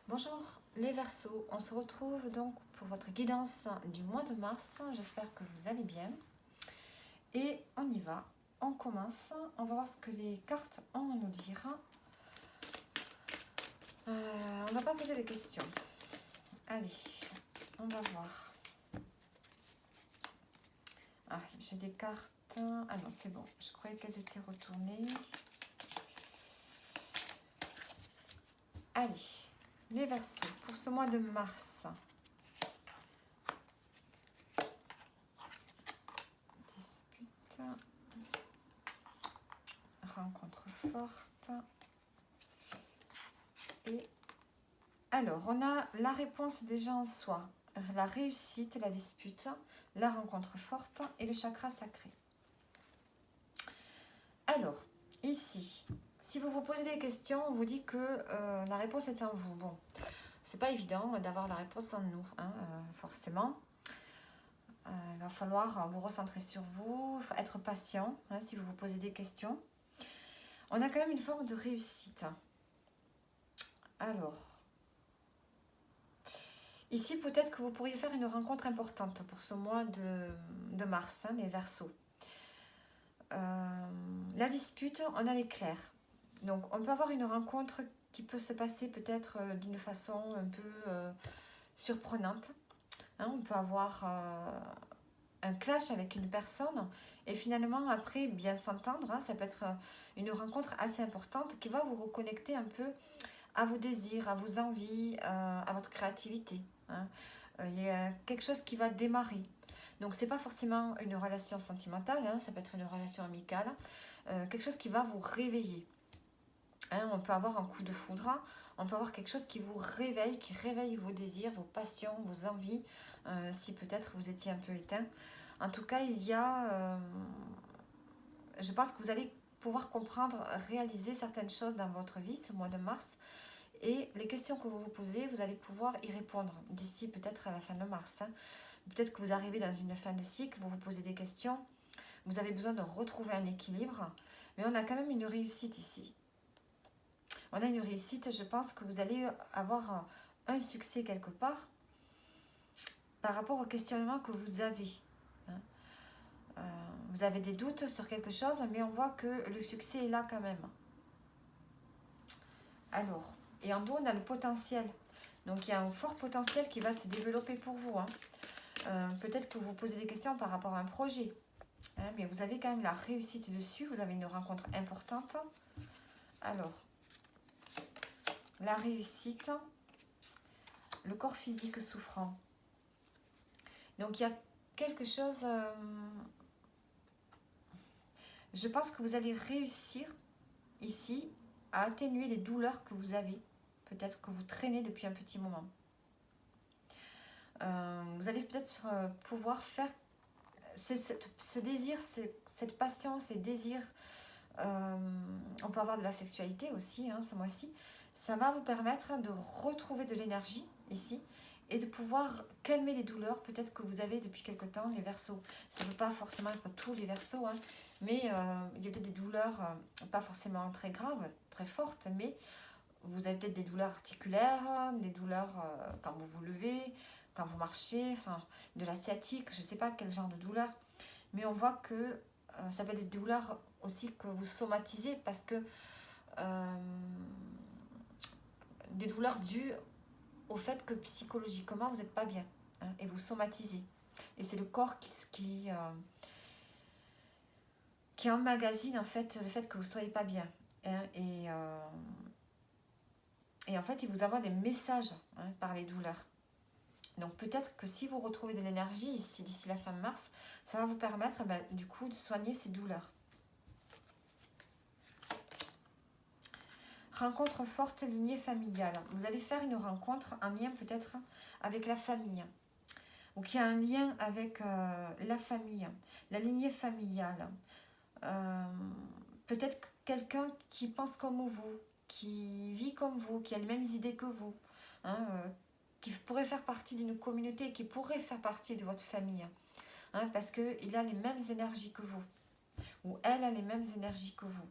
Bonjour les Verseaux, on se retrouve donc pour votre guidance du mois de mars. J'espère que vous allez bien. Et on y va, on commence. On va voir ce que les cartes ont à nous dire. On va pas poser de questions. Allez, on va voir. Ah, j'ai des cartes. Ah non, c'est bon. Je croyais qu'elles étaient retournées. Allez, les Verseaux, pour ce mois de mars. Dispute. Rencontre forte. Et alors, on a la réponse déjà en soi. La réussite, la dispute, la rencontre forte et le chakra sacré. Alors, ici, si vous vous posez des questions, on vous dit que la réponse est en vous. Bon, c'est pas évident d'avoir la réponse en nous, hein, forcément. Il va falloir vous recentrer sur vous, être patient, hein, si vous vous posez des questions. On a quand même une forme de réussite. Alors, ici, peut-être que vous pourriez faire une rencontre importante pour ce mois de mars, hein, les Verseaux. La dispute, on a l'éclair. Donc, on peut avoir une rencontre qui peut se passer peut-être d'une façon un peu surprenante. Hein, on peut avoir un clash avec une personne et finalement, après, bien s'entendre. Hein, ça peut être une rencontre assez importante qui va vous reconnecter un peu à vos désirs, à vos envies, à votre créativité. Hein. Il y a quelque chose qui va démarrer. Donc, ce n'est pas forcément une relation sentimentale, hein, ça peut être une relation amicale, quelque chose qui va vous réveiller. Hein, on peut avoir un coup de foudre, on peut avoir quelque chose qui vous réveille, qui réveille vos désirs, vos passions, vos envies, si peut-être vous étiez un peu éteint. En tout cas, il y a, je pense que vous allez pouvoir comprendre, réaliser certaines choses dans votre vie ce mois de mars. Et les questions que vous vous posez, vous allez pouvoir y répondre d'ici peut-être à la fin de mars. Hein. Peut-être que vous arrivez dans une fin de cycle, vous vous posez des questions, vous avez besoin de retrouver un équilibre, mais on a quand même une réussite ici. On a une réussite, je pense que vous allez avoir un succès quelque part par rapport au questionnement que vous avez. Hein. Vous avez des doutes sur quelque chose, mais on voit que le succès est là quand même. Alors, et en dos, on a le potentiel. Donc, il y a un fort potentiel qui va se développer pour vous. Hein. Peut-être que vous vous posez des questions par rapport à un projet. Hein, mais vous avez quand même la réussite dessus. Vous avez une rencontre importante. Alors, la réussite, le corps physique souffrant. Donc, il y a quelque chose... je pense que vous allez réussir ici à atténuer les douleurs que vous avez. Peut-être que vous traînez depuis un petit moment. Vous allez peut-être pouvoir faire ce désir, cette passion, ces désirs. On peut avoir de la sexualité aussi, hein, ce mois-ci. Ça va vous permettre de retrouver de l'énergie ici et de pouvoir calmer les douleurs peut-être que vous avez depuis quelque temps, les Verseaux. Ça ne veut pas forcément être tous les Verseaux, hein, mais il y a peut-être des douleurs pas forcément très graves, très fortes, mais vous avez peut-être des douleurs articulaires, des douleurs quand vous vous levez, quand vous marchez, enfin, de la sciatique, je ne sais pas quel genre de douleur, mais on voit que ça peut être des douleurs aussi que vous somatisez parce que des douleurs dues au fait que psychologiquement vous n'êtes pas bien, hein, et vous somatisez. Et c'est le corps qui emmagasine en fait le fait que vous ne soyez pas bien. Hein, et en fait, il vous envoie des messages, hein, par les douleurs. Donc peut-être que si vous retrouvez de l'énergie ici d'ici la fin mars, ça va vous permettre du coup de soigner ces douleurs. Rencontre forte, lignée familiale. Vous allez faire une rencontre, un lien peut-être avec la famille. Ou qu'il y a un lien avec la famille, la lignée familiale. Peut-être quelqu'un qui pense comme vous, qui vit comme vous, qui a les mêmes idées que vous. Hein, qui pourrait faire partie d'une communauté, qui pourrait faire partie de votre famille. Hein, parce qu'il a les mêmes énergies que vous. Ou elle a les mêmes énergies que vous.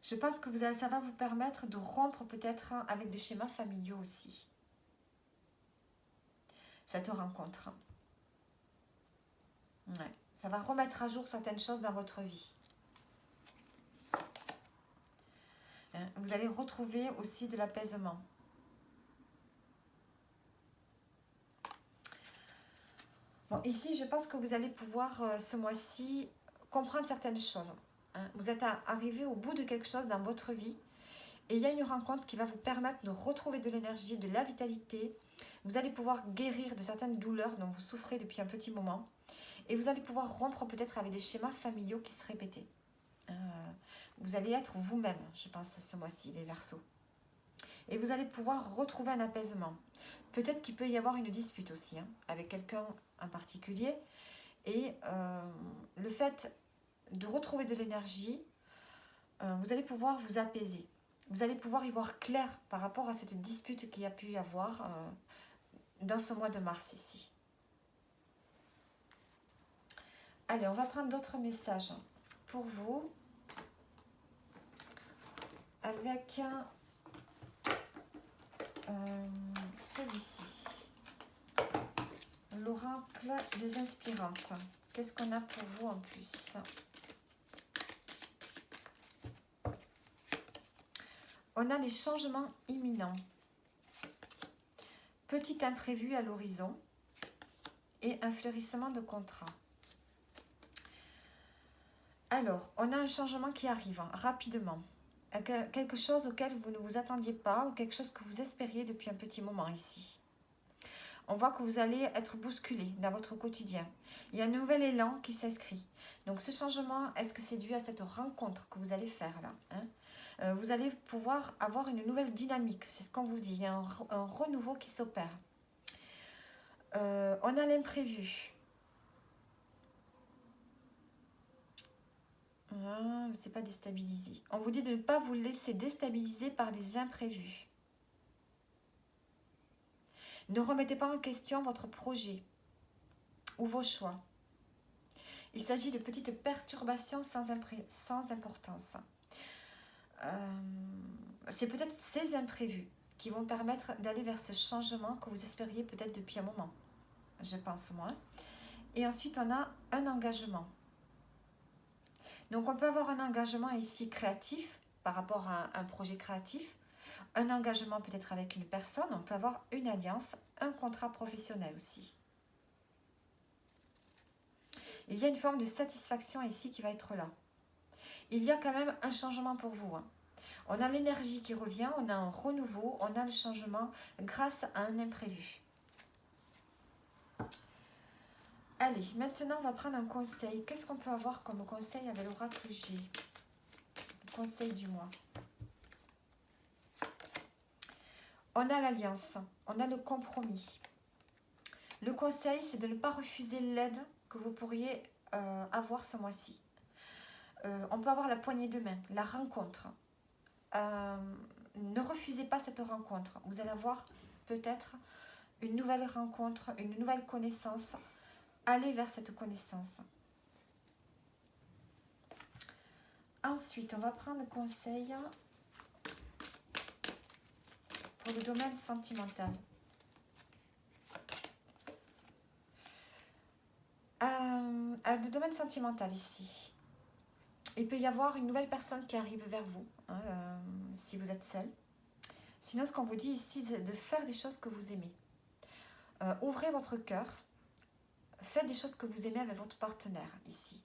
Je pense que ça va vous permettre de rompre peut-être avec des schémas familiaux aussi. Cette rencontre. Ouais. Ça va remettre à jour certaines choses dans votre vie. Vous allez retrouver aussi de l'apaisement. Bon, ici, je pense que vous allez pouvoir, ce mois-ci, comprendre certaines choses. Vous êtes arrivé au bout de quelque chose dans votre vie. Et il y a une rencontre qui va vous permettre de retrouver de l'énergie, de la vitalité. Vous allez pouvoir guérir de certaines douleurs dont vous souffrez depuis un petit moment. Et vous allez pouvoir rompre peut-être avec des schémas familiaux qui se répétaient. Vous allez être vous-même, je pense, ce mois-ci, les Verseaux. Et vous allez pouvoir retrouver un apaisement. Peut-être qu'il peut y avoir une dispute aussi, avec quelqu'un en particulier. Et le fait de retrouver de l'énergie, vous allez pouvoir vous apaiser. Vous allez pouvoir y voir clair par rapport à cette dispute qu'il y a pu y avoir dans ce mois de mars ici. Allez, on va prendre d'autres messages pour vous. Avec celui-ci. L'oracle des inspirantes. Qu'est-ce qu'on a pour vous en plus? On a des changements imminents. Petit imprévu à l'horizon et un fleurissement de contrat. Alors, on a un changement qui arrive rapidement. Quelque chose auquel vous ne vous attendiez pas ou quelque chose que vous espériez depuis un petit moment ici. On voit que vous allez être bousculé dans votre quotidien. Il y a un nouvel élan qui s'inscrit. Donc ce changement, est-ce que c'est dû à cette rencontre que vous allez faire là, vous allez pouvoir avoir une nouvelle dynamique, c'est ce qu'on vous dit. Il y a un renouveau qui s'opère. On a l'imprévu. C'est pas déstabilisé. On vous dit de ne pas vous laisser déstabiliser par des imprévus. Ne remettez pas en question votre projet ou vos choix. Il s'agit de petites perturbations sans importance. C'est peut-être ces imprévus qui vont permettre d'aller vers ce changement que vous espériez peut-être depuis un moment. Je pense moi. Et ensuite, on a un engagement. Donc, on peut avoir un engagement ici créatif par rapport à un projet créatif. Un engagement peut-être avec une personne. On peut avoir une alliance, un contrat professionnel aussi. Il y a une forme de satisfaction ici qui va être là. Il y a quand même un changement pour vous. On a l'énergie qui revient, on a un renouveau, on a le changement grâce à un imprévu. Allez, maintenant on va prendre un conseil. Qu'est-ce qu'on peut avoir comme conseil avec l'oracle G? Conseil du mois. On a l'alliance, on a le compromis. Le conseil, c'est de ne pas refuser l'aide que vous pourriez avoir ce mois-ci. On peut avoir la poignée de main, la rencontre. Ne refusez pas cette rencontre. Vous allez avoir peut-être une nouvelle rencontre, une nouvelle connaissance. Allez vers cette connaissance. Ensuite, on va prendre conseil pour le domaine sentimental. Le domaine sentimental ici. Il peut y avoir une nouvelle personne qui arrive vers vous, si vous êtes seul. Sinon, ce qu'on vous dit ici, c'est de faire des choses que vous aimez. Ouvrez votre cœur. Faites des choses que vous aimez avec votre partenaire ici.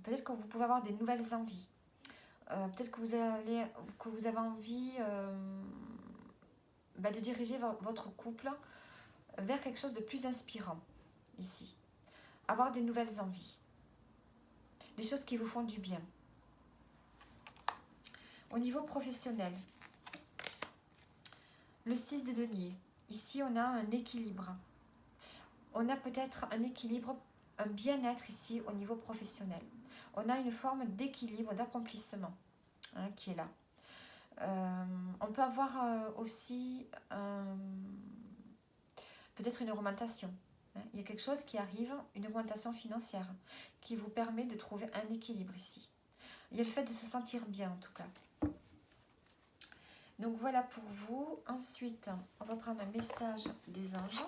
Peut-être que vous pouvez avoir des nouvelles envies. Peut-être que vous avez envie de diriger votre couple vers quelque chose de plus inspirant ici. Avoir des nouvelles envies. Des choses qui vous font du bien. Au niveau professionnel, le 6 de denier. Ici, on a un équilibre. On a peut-être un équilibre, un bien-être ici au niveau professionnel. On a une forme d'équilibre, d'accomplissement qui est là. On peut avoir aussi peut-être une augmentation. Il y a quelque chose qui arrive, une augmentation financière qui vous permet de trouver un équilibre ici. Il y a le fait de se sentir bien en tout cas. Donc voilà pour vous. Ensuite, on va prendre un message des anges.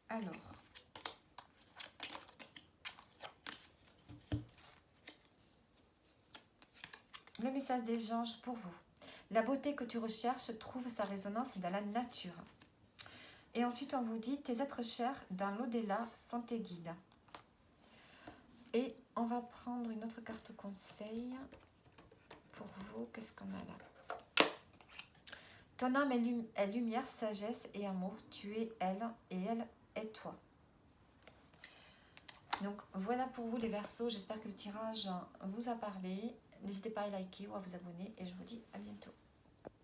Alors, le message des anges pour vous. La beauté que tu recherches trouve sa résonance dans la nature. Et ensuite, on vous dit, tes êtres chers dans l'au-delà sont tes guides. Et on va prendre une autre carte conseil pour vous. Qu'est-ce qu'on a là? Ton âme est lumière, sagesse et amour. Tu es elle et elle est toi. Donc voilà pour vous les Verseaux. J'espère que le tirage vous a parlé. N'hésitez pas à liker ou à vous abonner et je vous dis à bientôt.